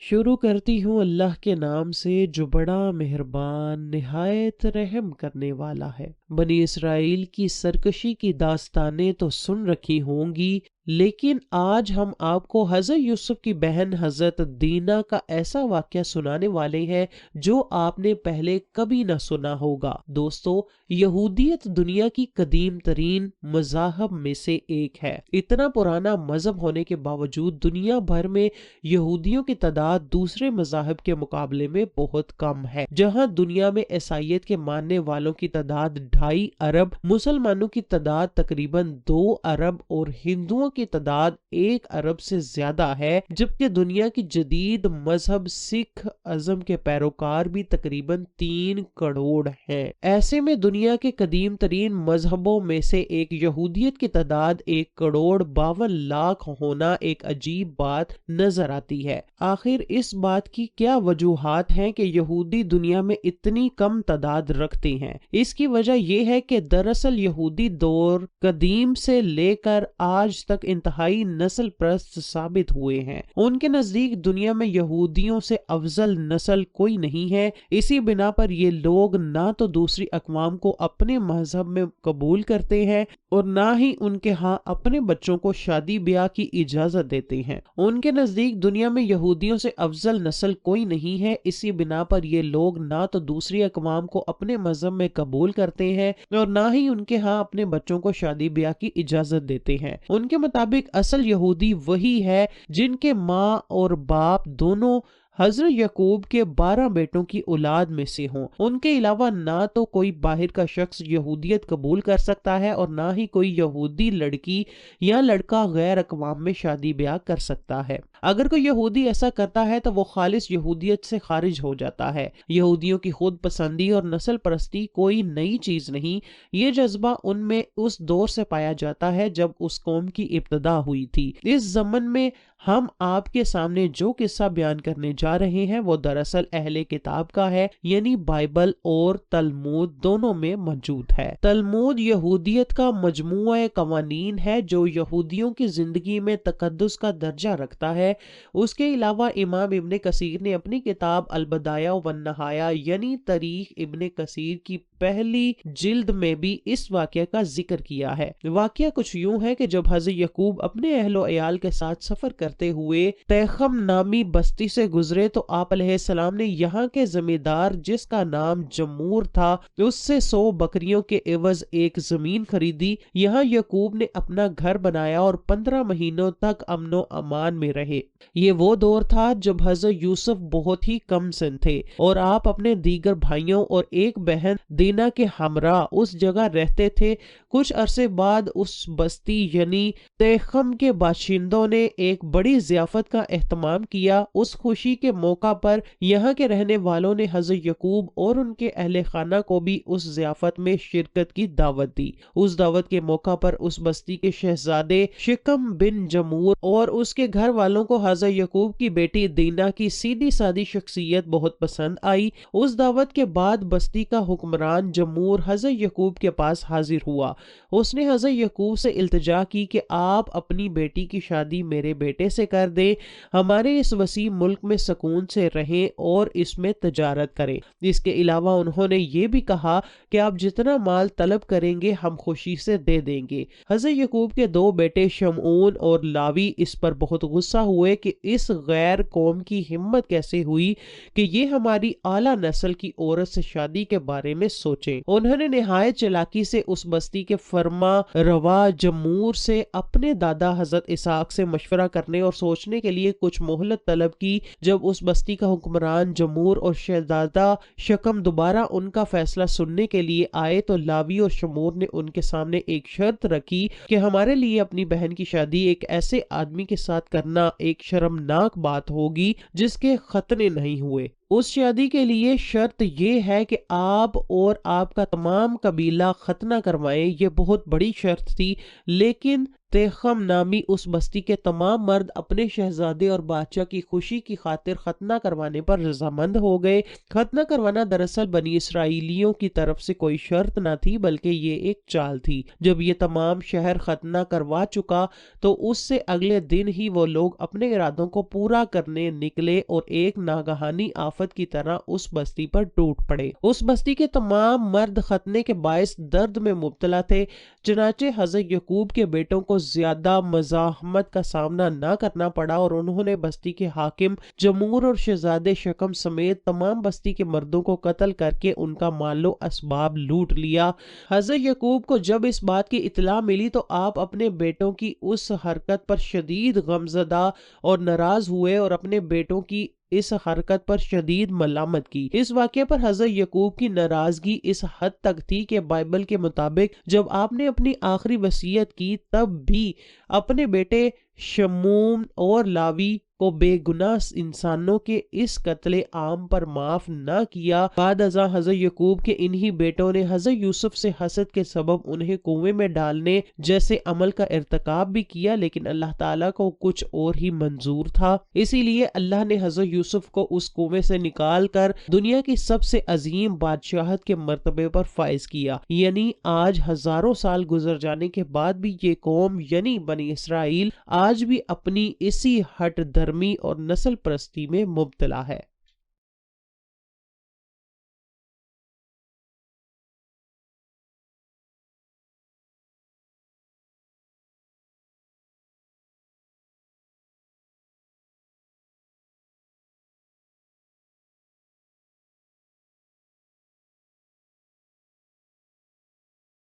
شروع کرتی ہوں اللہ کے نام سے جو بڑا مہربان نہایت رحم کرنے والا ہے۔ بنی اسرائیل کی سرکشی کی داستانیں تو سن رکھی ہوں گی، لیکن آج ہم آپ کو حضرت یوسف کی بہن حضرت دینا کا ایسا واقعہ سنانے والے ہیں جو آپ نے پہلے کبھی نہ سنا ہوگا۔ دوستو، یہودیت دنیا کی قدیم ترین مذاہب میں سے ایک ہے۔ اتنا پرانا مذہب ہونے کے باوجود دنیا بھر میں یہودیوں کی تعداد دوسرے مذاہب کے مقابلے میں بہت کم ہے۔ جہاں دنیا میں عیسائیت کے ماننے والوں کی تعداد 2.5 ارب، مسلمانوں کی تعداد تقریباً 2 ارب اور ہندوؤں کی تعداد 1 ارب سے زیادہ ہے، جبکہ دنیا کی جدید مذہب سکھ ازم کے پیروکار بھی تقریباً 3 کروڑ ہیں۔ ایسے میں دنیا کے قدیم ترین مذہبوں میں سے ایک یہودیت کی تعداد 1 کروڑ 52 لاکھ ہونا ایک عجیب بات نظر آتی ہے۔ آخر اس بات کی کیا وجوہات ہیں کہ یہودی دنیا میں اتنی کم تعداد رکھتے ہیں؟ اس کی وجہ یہ ہے کہ دراصل یہودی دور قدیم سے لے کر آج تک انتہائی نسل پرست ثابت ہوئے ہیں۔ ان کے نزدیک دنیا میں یہودیوں سے افضل نسل کوئی نہیں ہے۔ اسی بنا پر یہ لوگ نہ تو دوسری اقوام کو اپنے مذہب میں قبول کرتے ہیں اور نہ ہی ان کے ہاں اپنے بچوں کو شادی بیاہ کی اجازت دیتے ہیں۔ ان کے نزدیک دنیا میں یہودیوں سے افضل نسل کوئی نہیں ہے۔ اسی بنا پر یہ لوگ نہ تو دوسری اقوام کو اپنے مذہب میں قبول کرتے ہیں اور نہ ہی ان کے ہاں اپنے بچوں کو شادی بیاہ کی اجازت دیتے ہیں۔ ان کے مطابق اصل یہودی وہی ہے جن کے ماں اور باپ دونوں حضرت یعقوب کے 12 بیٹوں کی اولاد میں سے ہوں۔ ان کے علاوہ نہ تو کوئی باہر کا شخص یہودیت قبول کر سکتا ہے اور نہ ہی کوئی یہودی لڑکی یا لڑکا غیر اقوام میں شادی بیاہ کر سکتا ہے۔ اگر کوئی یہودی ایسا کرتا ہے تو وہ خالص یہودیت سے خارج ہو جاتا ہے۔ یہودیوں کی خود پسندی اور نسل پرستی کوئی نئی چیز نہیں۔ یہ جذبہ ان میں اس دور سے پایا جاتا ہے جب اس قوم کی ابتدا ہوئی تھی۔ اس زمن میں ہم آپ کے سامنے جو قصہ بیان کرنے جا رہے ہیں وہ دراصل اہل کتاب کا ہے، یعنی بائبل اور تلمود دونوں میں موجود ہے۔ تلمود یہودیت کا مجموعہ قوانین ہے جو یہودیوں کی زندگی میں تقدس کا درجہ رکھتا ہے۔ اس کے علاوہ امام ابن کثیر نے اپنی کتاب البدایہ والنہایہ یعنی تاریخ ابن کثیر کی پہلی جلد میں بھی اس واقعہ کا ذکر کیا ہے۔ واقعہ کچھ یوں ہے کہ جب حضرت یعقوب اپنے اہل و عیال کے ساتھ سفر کرتے ہوئے تیخم نامی بستی سے گزرے تو آپ علیہ السلام نے یہاں کے زمیندار جس کا نام جمور تھا اس سے 100 بکریوں کے عوض ایک زمین خریدی۔ یہاں یعقوب نے اپنا گھر بنایا اور 15 مہینوں تک امن و امان میں رہے۔ یہ وہ دور تھا جب حضرت یوسف بہت ہی کم سن تھے اور آپ اپنے دیگر بھائیوں اور ایک بہن دینا کے ہمراہ اس جگہ رہتے تھے۔ کچھ عرصے بعد اس بستی یعنی تیخم کے باشندوں نے ایک بڑی ضیافت کا اہتمام کیا۔ اس خوشی کے موقع پر یہاں کے رہنے والوں نے حضرت یعقوب اور ان کے اہل خانہ کو بھی اس ضیافت میں شرکت کی دعوت دی۔ اس دعوت کے موقع پر اس بستی کے شہزادے شکم بن جمور اور اس کے گھر والوں کو حضرت یعقوب کی بیٹی دینا کی سیدھی سادی شخصیت بہت پسند آئی۔ اس دعوت کے بعد بستی کا حکمران جمور حضرت یعقوب کے پاس حاضر ہوا۔ اس نے حضرت یعقوب سے التجا کی کہ آپ اپنی بیٹی کی شادی میرے بیٹے سے کر دیں، ہمارے اس وسیع ملک میں سکون سے رہیں اور اس میں تجارت کریں۔ اس کے علاوہ انہوں نے یہ بھی کہا کہ آپ جتنا مال طلب کریں گے ہم خوشی سے دے دیں گے۔ حضرت یعقوب کے 2 بیٹے شمعون اور لاوی اس پر بہت غصہ ہوئے کہ اس غیر قوم کی ہمت کیسے ہوئی کہ یہ ہماری اعلیٰ نسل کی عورت سے شادی کے بارے میں سوچیں۔ انہوں نے نہایت چالاکی سے اس بستی کے فرما روا جمور سے اپنے دادا حضرت اسحاق سے مشورہ کرنے اور سوچنے کے لیے کچھ مہلت طلب کی۔ جب اس بستی کا حکمران جمور اور شہزادہ شکم دوبارہ ان کا فیصلہ سننے کے لیے آئے تو لاوی اور شمور نے ان کے سامنے ایک شرط رکھی کہ ہمارے لیے اپنی بہن کی شادی ایک ایسے آدمی کے ساتھ کرنا ایک شرمناک بات ہوگی جس کے ختنے نہیں ہوئے۔ اس شادی کے لیے شرط یہ ہے کہ آپ اور آپ کا تمام قبیلہ ختنہ کروائیں۔ یہ بہت بڑی شرط تھی، لیکن تیخم نامی اس بستی کے تمام مرد اپنے شہزادے اور بادشاہ کی خوشی کی خاطر ختنہ کروانے پر رضامند ہو گئے۔ ختنہ کروانا دراصل بنی اسرائیلیوں کی طرف سے کوئی شرط نہ تھی، بلکہ یہ ایک چال تھی۔ جب یہ تمام شہر ختنہ کروا چکا تو اس سے اگلے دن ہی وہ لوگ اپنے ارادوں کو پورا کرنے نکلے اور ایک ناگہانی آفت کی طرح اس بستی پر ٹوٹ پڑے۔ اس بستی کے تمام مرد ختنے کے باعث درد میں مبتلا تھے، چنانچہ حضرت یعقوب کے بیٹوں کو زیادہ مزاحمت کا سامنا نہ کرنا پڑا اور انہوں نے بستی کے حاکم جمور اور شہزادے شکم سمیت تمام بستی کے مردوں کو قتل کر کے ان کا مال و اسباب لوٹ لیا۔ حضرت یعقوب کو جب اس بات کی اطلاع ملی تو آپ اپنے بیٹوں کی اس حرکت پر شدید غمزدہ اور ناراض ہوئے اور اپنے بیٹوں کی اس حرکت پر شدید ملامت کی۔ اس واقعے پر حضرت یعقوب کی ناراضگی اس حد تک تھی کہ بائبل کے مطابق جب آپ نے اپنی آخری وصیت کی تب بھی اپنے بیٹے شمون اور لاوی کو بے گناہ انسانوں کے اس قتل عام پر معاف نہ کیا۔ بعد ازاں حضرت یعقوب کے انہی بیٹوں نے حضرت یوسف سے حسد کے سبب انہیں کنویں میں ڈالنے جیسے عمل کا ارتکاب بھی کیا، لیکن اللہ تعالیٰ کو کچھ اور ہی منظور تھا۔ اسی لیے اللہ نے حضرت یوسف کو اس کنویں سے نکال کر دنیا کی سب سے عظیم بادشاہت کے مرتبے پر فائز کیا۔ یعنی آج ہزاروں سال گزر جانے کے بعد بھی یہ قوم یعنی بنی اسرائیل آج بھی اپنی اسی ہٹ دھرمی اور نسل پرستی میں مبتلا ہے۔